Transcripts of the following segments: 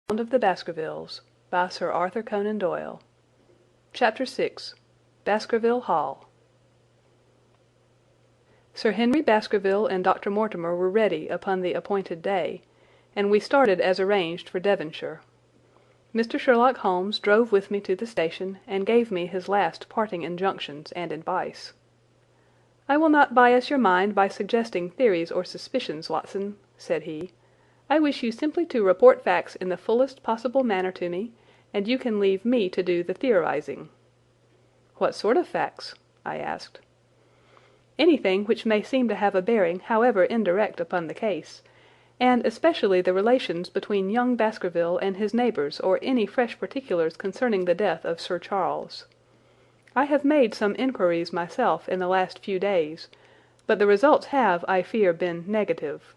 of the Baskervilles by Sir Arthur Conan Doyle. Chapter 6 Baskerville Hall. Sir Henry Baskerville and Dr. Mortimer were ready upon the appointed day, and we started as arranged for Devonshire. Mr. Sherlock Holmes drove with me to the station and gave me his last parting injunctions and advice. "I will not bias your mind by suggesting theories or suspicions, Watson," said he. "I wish you simply to report facts in the fullest possible manner to me, and you can leave me to do the theorizing." "What sort of facts?" I asked. "Anything which may seem to have a bearing, however indirect, upon the case, and especially the relations between young Baskerville and his neighbours, or any fresh particulars concerning the death of Sir Charles. I have made some inquiries myself in the last few days, but the results have, I fear, been negative.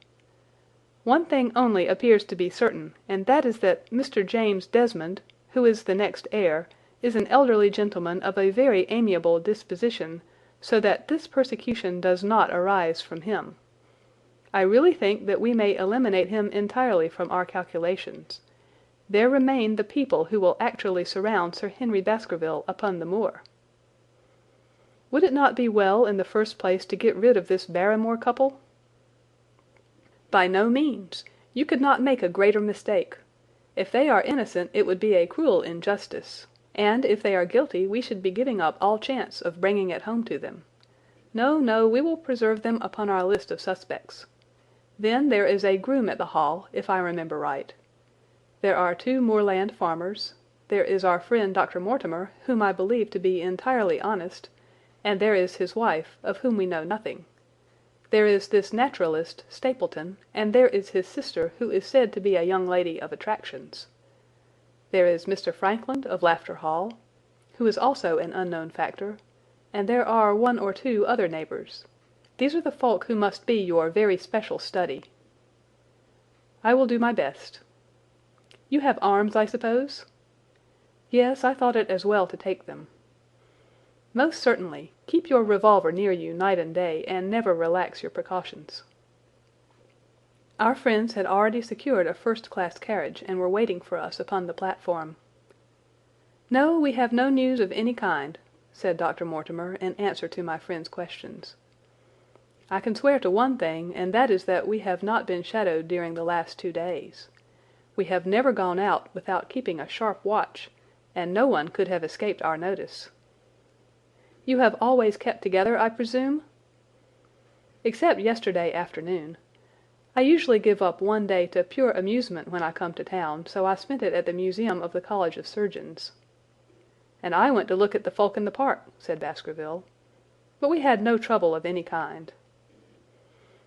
One thing only appears to be certain, and that is that Mr. James Desmond, who is the next heir, is an elderly gentleman of a very amiable disposition, so that this persecution does not arise from him. I really think that we may eliminate him entirely from our calculations. There remain the people who will actually surround Sir Henry Baskerville upon the moor." "Would it not be well in the first place to get rid of this Barrymore couple?" "By no means. You could not make a greater mistake. If they are innocent it would be a cruel injustice, and if they are guilty we should be giving up all chance of bringing it home to them. No, no, we will preserve them upon our list of suspects. Then there is a groom at the Hall, if I remember right. There are 2 moorland farmers. There is our friend Dr. Mortimer, whom I believe to be entirely honest, and there is his wife, of whom we know nothing. There is this naturalist, Stapleton, and there is his sister, who is said to be a young lady of attractions. There is Mr. Frankland of Lafter Hall, who is also an unknown factor, and there are 1 or 2 other neighbours. These are the folk who must be your very special study." "I will do my best." "You have arms, I suppose?" "Yes, I thought it as well to take them." "Most certainly. Keep your revolver near you night and day, and never relax your precautions." Our friends had already secured a first-class carriage and were waiting for us upon the platform. "No, we have no news of any kind," said Dr. Mortimer in answer to my friend's questions. "I can swear to one thing, and that is that we have not been shadowed during the last 2 days. We have never gone out without keeping a sharp watch, and no one could have escaped our notice." "You have always kept together, I presume?" "Except yesterday afternoon. I usually give up one day to pure amusement when I come to town, so I spent it at the museum of the College of Surgeons." "And I went to look at the folk in the park," said Baskerville. "But we had no trouble of any kind."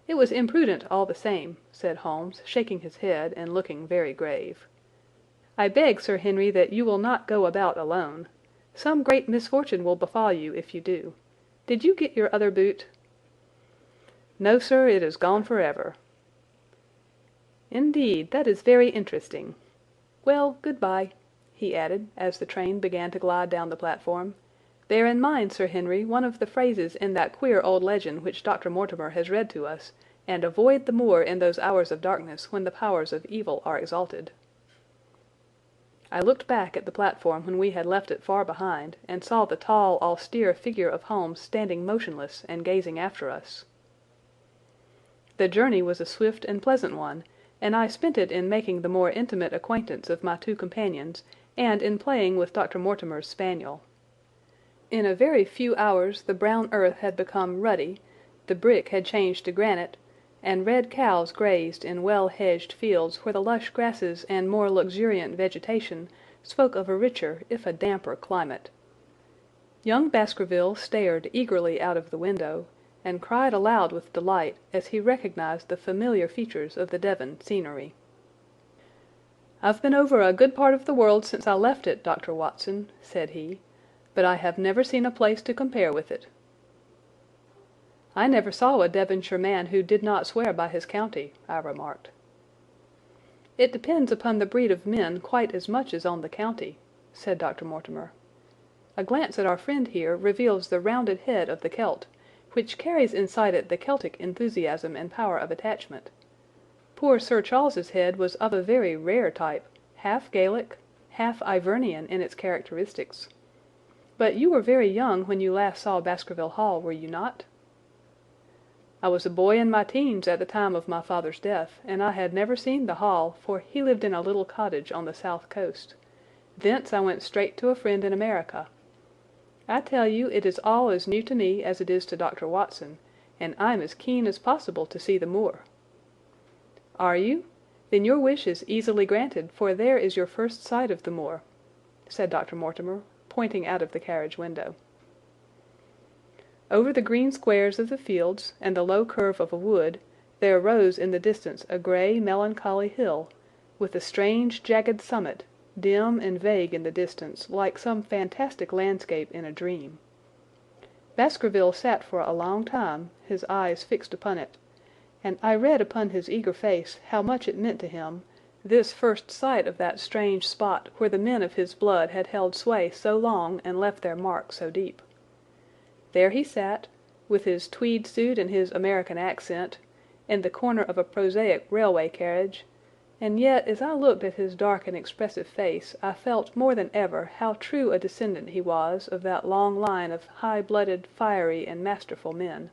"It was imprudent all the same," said Holmes, shaking his head and looking very grave. "I beg, Sir Henry, that you will not go about alone. Some great misfortune will befall you if you do. Did you get your other boot?" "No, sir, it is gone forever." "Indeed, that is very interesting. Well, good-bye," he added, as the train began to glide down the platform. "Bear in mind, Sir Henry, one of the phrases in that queer old legend which Dr. Mortimer has read to us, and avoid the moor in those hours of darkness when the powers of evil are exalted." I looked back at the platform when we had left it far behind, and saw the tall, austere figure of Holmes standing motionless and gazing after us. The journey was a swift and pleasant one, and I spent it in making the more intimate acquaintance of my 2 companions, and in playing with Dr. Mortimer's spaniel. In a very few hours the brown earth had become ruddy, the brick had changed to granite, and red cows grazed in well-hedged fields where the lush grasses and more luxuriant vegetation spoke of a richer if a damper climate. Young Baskerville stared eagerly out of the window, and cried aloud with delight as he recognized the familiar features of the Devon scenery. "I've been over a good part of the world since I left it, Dr. Watson," said he, "but I have never seen a place to compare with it." "I never saw a Devonshire man who did not swear by his county," I remarked. "It depends upon the breed of men quite as much as on the county," said Dr. Mortimer. "A glance at our friend here reveals the rounded head of the Celt, which carries inside it the Celtic enthusiasm and power of attachment. Poor Sir Charles's head was of a very rare type, half Gaelic, half Ivernian in its characteristics. But you were very young when you last saw Baskerville Hall, were you not?" "I was a boy in my teens at the time of my father's death, and I had never seen the Hall, for he lived in a little cottage on the south coast. Thence I went straight to a friend in America. I tell you it is all as new to me as it is to Dr. Watson, and I'm as keen as possible to see the moor." "Are you? Then your wish is easily granted, for there is your first sight of the moor," said Dr. Mortimer, pointing out of the carriage window. Over the green squares of the fields and the low curve of a wood there rose in the distance a grey, melancholy hill, with a strange, jagged summit, dim and vague in the distance, like some fantastic landscape in a dream. Baskerville sat for a long time, his eyes fixed upon it, and I read upon his eager face how much it meant to him, this first sight of that strange spot where the men of his blood had held sway so long and left their mark so deep. There he sat, with his tweed suit and his American accent, in the corner of a prosaic railway carriage, and yet as I looked at his dark and expressive face I felt more than ever how true a descendant he was of that long line of high-blooded, fiery, and masterful men.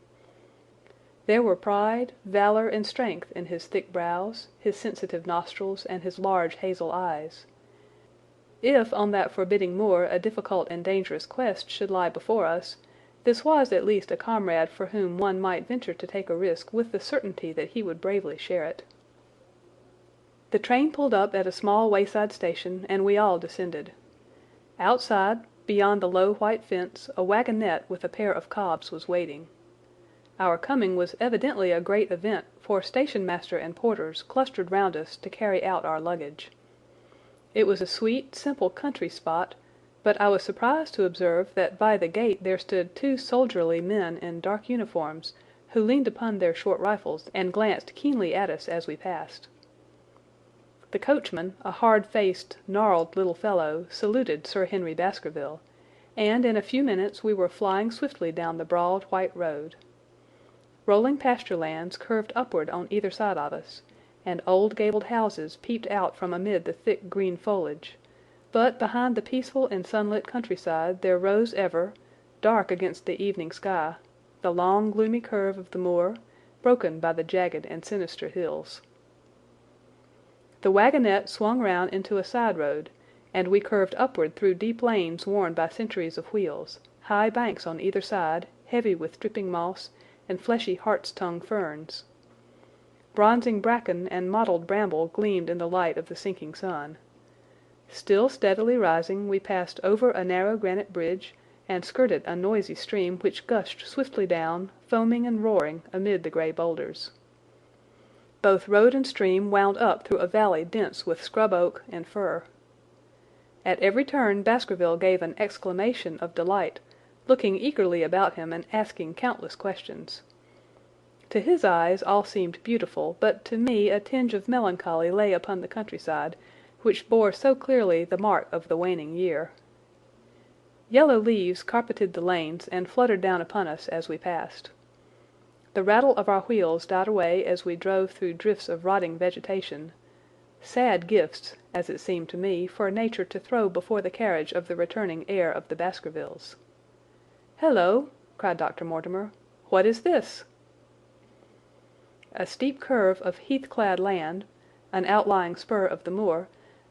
There were pride, valor, and strength in his thick brows, his sensitive nostrils, and his large hazel eyes. If on that forbidding moor a difficult and dangerous quest should lie before us, this was at least a comrade for whom one might venture to take a risk with the certainty that he would bravely share it. The train pulled up at a small wayside station, and we all descended. Outside, beyond the low white fence, a wagonette with a pair of cobs was waiting. Our coming was evidently a great event, for station-master and porters clustered round us to carry out our luggage. It was a sweet, simple country spot, but I was surprised to observe that by the gate there stood two soldierly men in dark uniforms, who leaned upon their short rifles and glanced keenly at us as we passed. The coachman, a hard-faced, gnarled little fellow, saluted Sir Henry Baskerville, and in a few minutes we were flying swiftly down the broad white road. Rolling pasture lands curved upward on either side of us, and old gabled houses peeped out from amid the thick green foliage, but behind the peaceful and sunlit countryside there rose ever, dark against the evening sky, the long gloomy curve of the moor, broken by the jagged and sinister hills. The wagonette swung round into a side road, and we curved upward through deep lanes worn by centuries of wheels, high banks on either side, heavy with dripping moss and fleshy hart's-tongue ferns. Bronzing bracken and mottled bramble gleamed in the light of the sinking sun. Still steadily rising, we passed over a narrow granite bridge, and skirted a noisy stream which gushed swiftly down, foaming and roaring, amid the grey boulders. Both road and stream wound up through a valley dense with scrub oak and fir. At every turn Baskerville gave an exclamation of delight, looking eagerly about him and asking countless questions. To his eyes all seemed beautiful, but to me a tinge of melancholy lay upon the countryside, which bore so clearly the mark of the waning year. Yellow leaves carpeted the lanes and fluttered down upon us as we passed. The rattle of our wheels died away as we drove through drifts of rotting vegetation, sad gifts, as it seemed to me, for nature to throw before the carriage of the returning heir of the Baskervilles. "Hello!" cried Dr. Mortimer. "What is this?" A steep curve of heath-clad land, an outlying spur of the moor,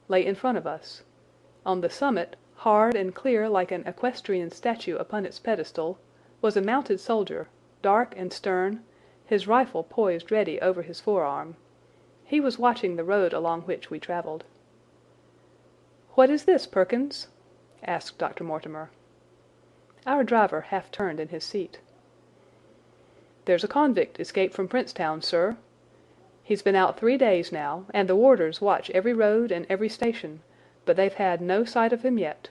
lay in front of us. On the summit, hard and clear like an equestrian statue upon its pedestal, was a mounted soldier, dark and stern, his rifle poised ready over his forearm. He was watching the road along which we travelled. "What is this, Perkins?" asked Dr. Mortimer. Our driver half turned in his seat. "There's a convict escaped from Princetown, sir. He's been out 3 days now, and the warders watch every road and every station, but they've had no sight of him yet.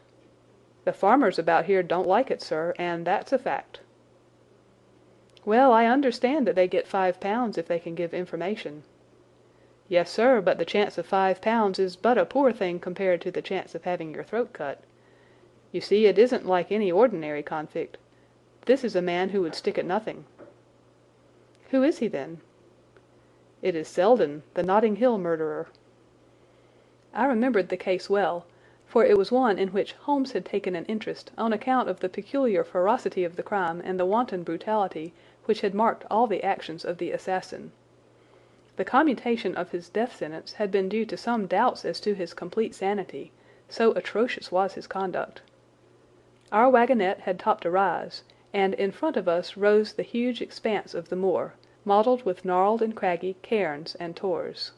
The farmers about here don't like it, sir, and that's a fact." "Well, I understand that they get £5 if they can give information." "Yes, sir, but the chance of £5 is but a poor thing compared to the chance of having your throat cut. You see, it isn't like any ordinary convict. This is a man who would stick at nothing." "Who is he, then?" "It is Selden, the Notting Hill murderer." I remembered the case well, for it was one in which Holmes had taken an interest on account of the peculiar ferocity of the crime and the wanton brutality which had marked all the actions of the assassin. The commutation of his death sentence had been due to some doubts as to his complete sanity, so atrocious was his conduct. Our wagonette had topped a rise, and in front of us rose the huge expanse of the moor, mottled with gnarled and craggy cairns and tors.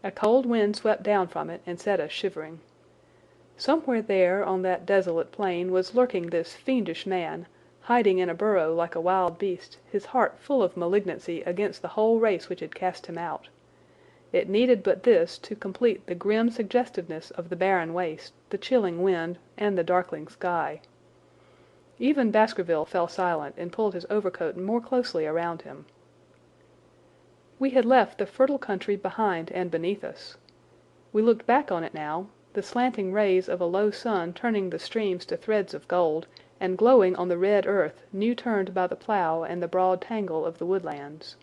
A cold wind swept down from it and set us shivering. Somewhere there on that desolate plain was lurking this fiendish man, hiding in a burrow like a wild beast, his heart full of malignancy against the whole race which had cast him out. It needed but this to complete the grim suggestiveness of the barren waste, the chilling wind, and the darkling sky. Even Baskerville fell silent and pulled his overcoat more closely around him. We had left the fertile country behind and beneath us. We looked back on it now, the slanting rays of a low sun turning the streams to threads of gold, and glowing on the red earth new turned by the plough and the broad tangle of the woodlands.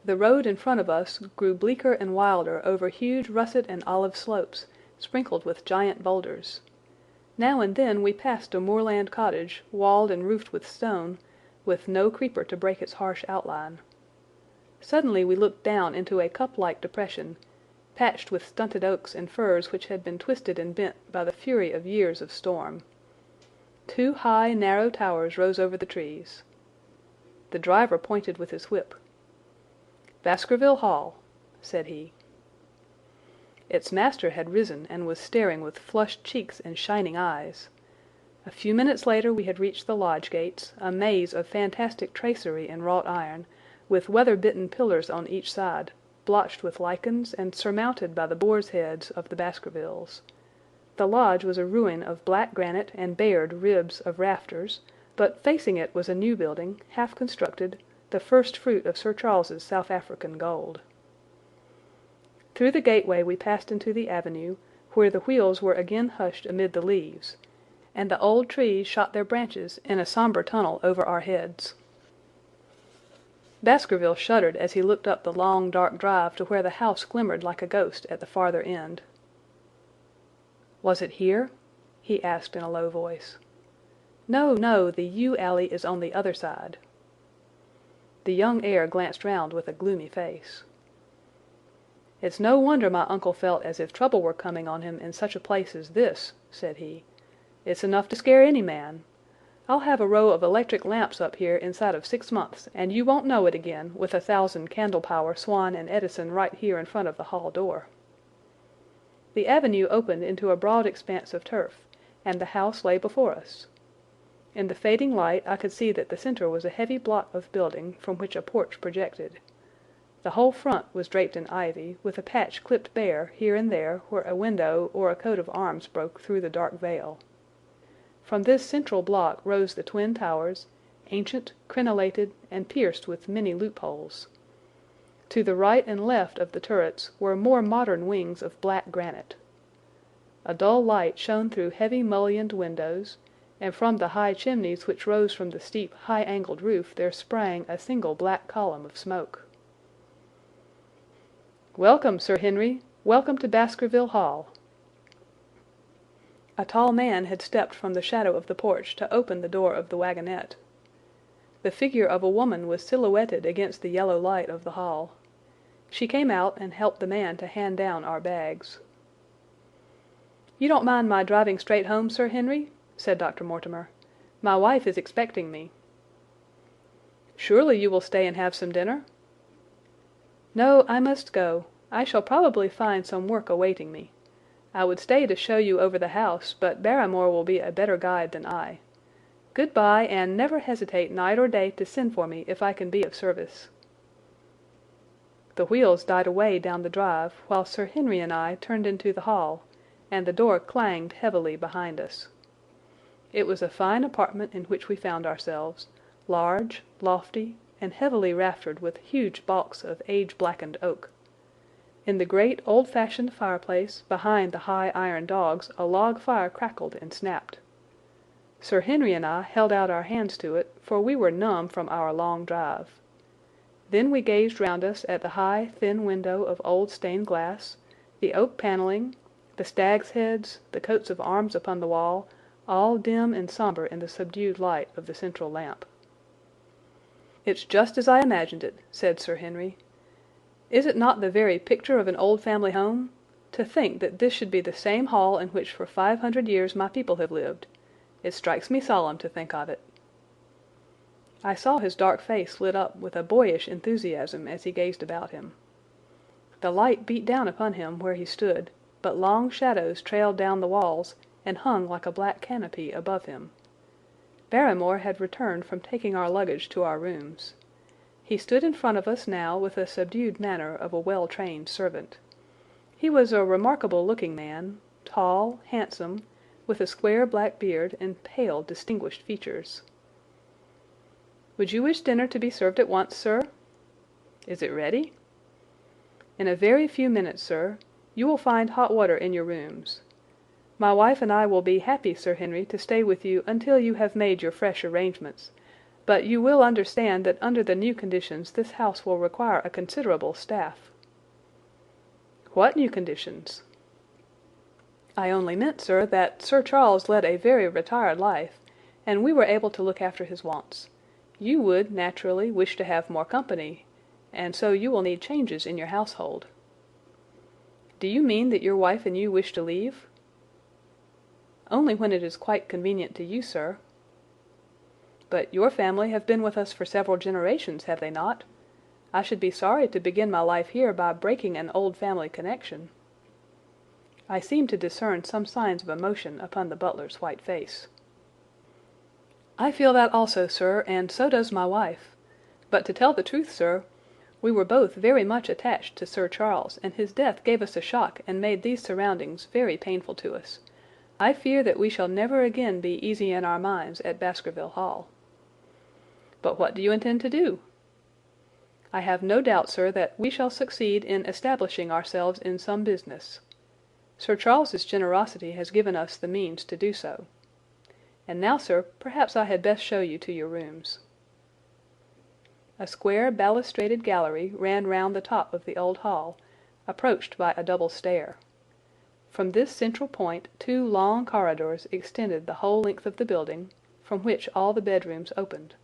The road in front of us grew bleaker and wilder over huge russet and olive slopes, sprinkled with giant boulders. Now and then we passed a moorland cottage, walled and roofed with stone, with no creeper to break its harsh outline. Suddenly we looked down into a cup-like depression, patched with stunted oaks and firs which had been twisted and bent by the fury of years of storm. Two high, narrow towers rose over the trees. The driver pointed with his whip. "Baskerville Hall," said he. Its master had risen and was staring with flushed cheeks and shining eyes. A few minutes later we had reached the lodge gates, a maze of fantastic tracery in wrought iron, with weather-bitten pillars on each side, blotched with lichens and surmounted by the boar's heads of the Baskervilles. The lodge was a ruin of black granite and bared ribs of rafters, but facing it was a new building, half constructed, the first fruit of Sir Charles's South African gold. Through the gateway we passed into the avenue, where the wheels were again hushed amid the leaves, and the old trees shot their branches in a sombre tunnel over our heads. Baskerville shuddered as he looked up the long, dark drive to where the house glimmered like a ghost at the farther end. "Was it here?" he asked in a low voice. "No, no, the yew alley is on the other side." The young heir glanced round with a gloomy face. "It's no wonder my uncle felt as if trouble were coming on him in such a place as this," said he. "It's enough to scare any man. I'll have a row of electric lamps up here inside of 6 months, and you won't know it again, with 1,000 candle-power Swan and Edison right here in front of the hall door." The avenue opened into a broad expanse of turf, and the house lay before us. In the fading light I could see that the centre was a heavy block of building from which a porch projected. The whole front was draped in ivy, with a patch clipped bare here and there where a window or a coat of arms broke through the dark veil. From this central block rose the twin towers, ancient, crenellated, and pierced with many loopholes. To the right and left of the turrets were more modern wings of black granite. A dull light shone through heavy mullioned windows, and from the high chimneys which rose from the steep, high-angled roof there sprang a single black column of smoke. "Welcome, Sir Henry! Welcome to Baskerville Hall!" A tall man had stepped from the shadow of the porch to open the door of the wagonette. The figure of a woman was silhouetted against the yellow light of the hall. She came out and helped the man to hand down our bags. "You don't mind my driving straight home, Sir Henry?" said Dr. Mortimer. "My wife is expecting me." "Surely you will stay and have some dinner?" "No, I must go. I shall probably find some work awaiting me. I would stay to show you over the house, but Barrymore will be a better guide than I. Good-bye, and never hesitate night or day to send for me if I can be of service." The wheels died away down the drive, while Sir Henry and I turned into the hall, and the door clanged heavily behind us. It was a fine apartment in which we found ourselves, large, lofty, and heavily raftered with huge baulks of age-blackened oak. In the great old-fashioned fireplace behind the high iron dogs a log fire crackled and snapped. Sir Henry and I held out our hands to it, for we were numb from our long drive. Then we gazed round us at the high, thin window of old stained glass, the oak panelling, the stags' heads, the coats of arms upon the wall, all dim and sombre in the subdued light of the central lamp. "It's just as I imagined it," said Sir Henry. "Is it not the very picture of an old family home? To think that this should be the same hall in which for 500 years my people have lived. It strikes me solemn to think of it." I saw his dark face lit up with a boyish enthusiasm as he gazed about him. The light beat down upon him where he stood, but long shadows trailed down the walls and hung like a black canopy above him. Barrymore had returned from taking our luggage to our rooms. He stood in front of us now with the subdued manner of a well-trained servant. He was a remarkable-looking man, tall, handsome, with a square black beard and pale, distinguished features. "Would you wish dinner to be served at once, sir?" "Is it ready?" "In a very few minutes, sir. You will find hot water in your rooms. My wife and I will be happy, Sir Henry, to stay with you until you have made your fresh arrangements, but you will understand that under the new conditions this house will require a considerable staff." "What new conditions?" "I only meant, sir, that Sir Charles led a very retired life, and we were able to look after his wants. You would, naturally, wish to have more company, and so you will need changes in your household." "Do you mean that your wife and you wish to leave?" "Only when it is quite convenient to you, sir." "But your family have been with us for several generations, have they not? I should be sorry to begin my life here by breaking an old family connection." I seemed to discern some signs of emotion upon the butler's white face. "I feel that also, sir, and so does my wife. But to tell the truth, sir, we were both very much attached to Sir Charles, and his death gave us a shock and made these surroundings very painful to us. I fear that we shall never again be easy in our minds at Baskerville Hall." "But what do you intend to do?" "I have no doubt, sir, that we shall succeed in establishing ourselves in some business. Sir Charles's generosity has given us the means to do so. And now, sir, perhaps I had best show you to your rooms." A square balustraded gallery ran round the top of the old hall, approached by a double stair. From this central point 2 long corridors extended the whole length of the building, from which all the bedrooms opened.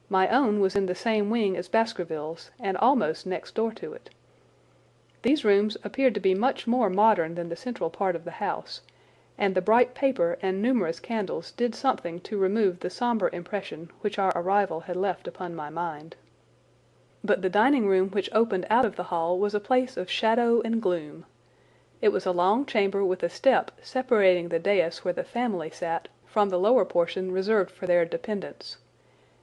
My own was in the same wing as Baskerville's, and almost next door to it. These rooms appeared to be much more modern than the central part of the house, and the bright paper and numerous candles did something to remove the sombre impression which our arrival had left upon my mind. But the dining room which opened out of the hall was a place of shadow and gloom. It was a long chamber with a step separating the dais where the family sat from the lower portion reserved for their dependents.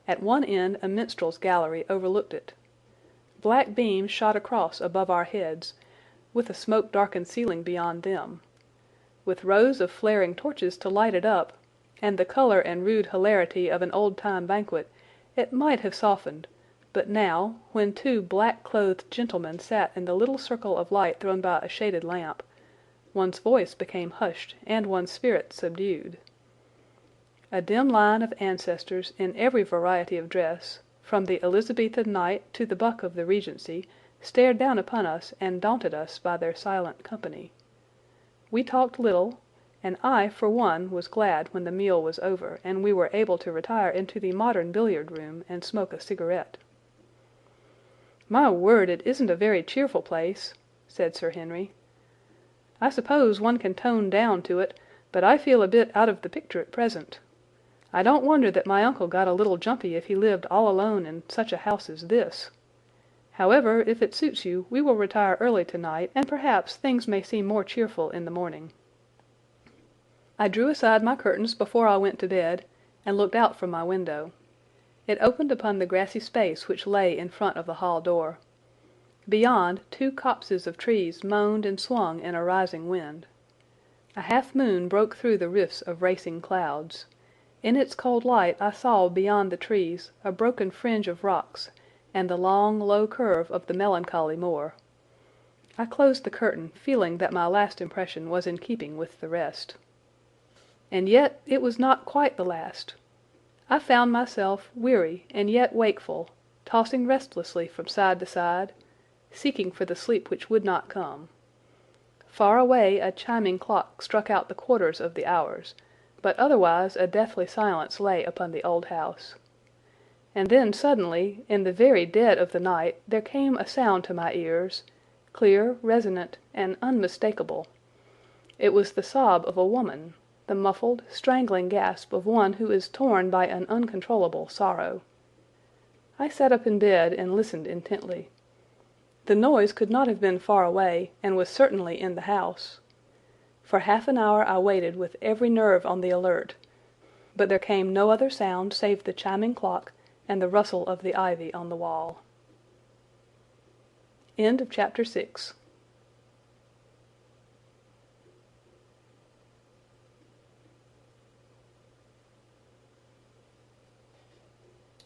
At one end a minstrel's gallery overlooked it. Black beams shot across above our heads, with a smoke-darkened ceiling beyond them. With rows of flaring torches to light it up, and the colour and rude hilarity of an old-time banquet, it might have softened, but now, when 2 black-clothed gentlemen sat in the little circle of light thrown by a shaded lamp, one's voice became hushed and one's spirit subdued. A dim line of ancestors in every variety of dress, from the Elizabethan knight to the buck of the Regency, stared down upon us and daunted us by their silent company. We talked little, and I, for one, was glad when the meal was over and we were able to retire into the modern billiard-room and smoke a cigarette. "My word, it isn't a very cheerful place," said Sir Henry. "I suppose one can tone down to it, but I feel a bit out of the picture at present. I don't wonder that my uncle got a little jumpy if he lived all alone in such a house as this. However, if it suits you, we will retire early tonight, and perhaps things may seem more cheerful in the morning." I drew aside my curtains before I went to bed, and looked out from my window. It opened upon the grassy space which lay in front of the hall door. Beyond, 2 copses of trees moaned and swung in a rising wind. A half-moon broke through the rifts of racing clouds. In its cold light I saw beyond the trees a broken fringe of rocks, and the long, low curve of the melancholy moor. I closed the curtain, feeling that my last impression was in keeping with the rest. And yet it was not quite the last. I found myself weary and yet wakeful, tossing restlessly from side to side, seeking for the sleep which would not come. Far away a chiming clock struck out the quarters of the hours, but otherwise a deathly silence lay upon the old house. And then suddenly, in the very dead of the night, there came a sound to my ears, clear, resonant, and unmistakable. It was the sob of a woman, the muffled, strangling gasp of one who is torn by an uncontrollable sorrow. I sat up in bed and listened intently. The noise could not have been far away, and was certainly in the house. For half an hour I waited with every nerve on the alert, but there came no other sound save the chiming clock and the rustle of the ivy on the wall. End of Chapter 6.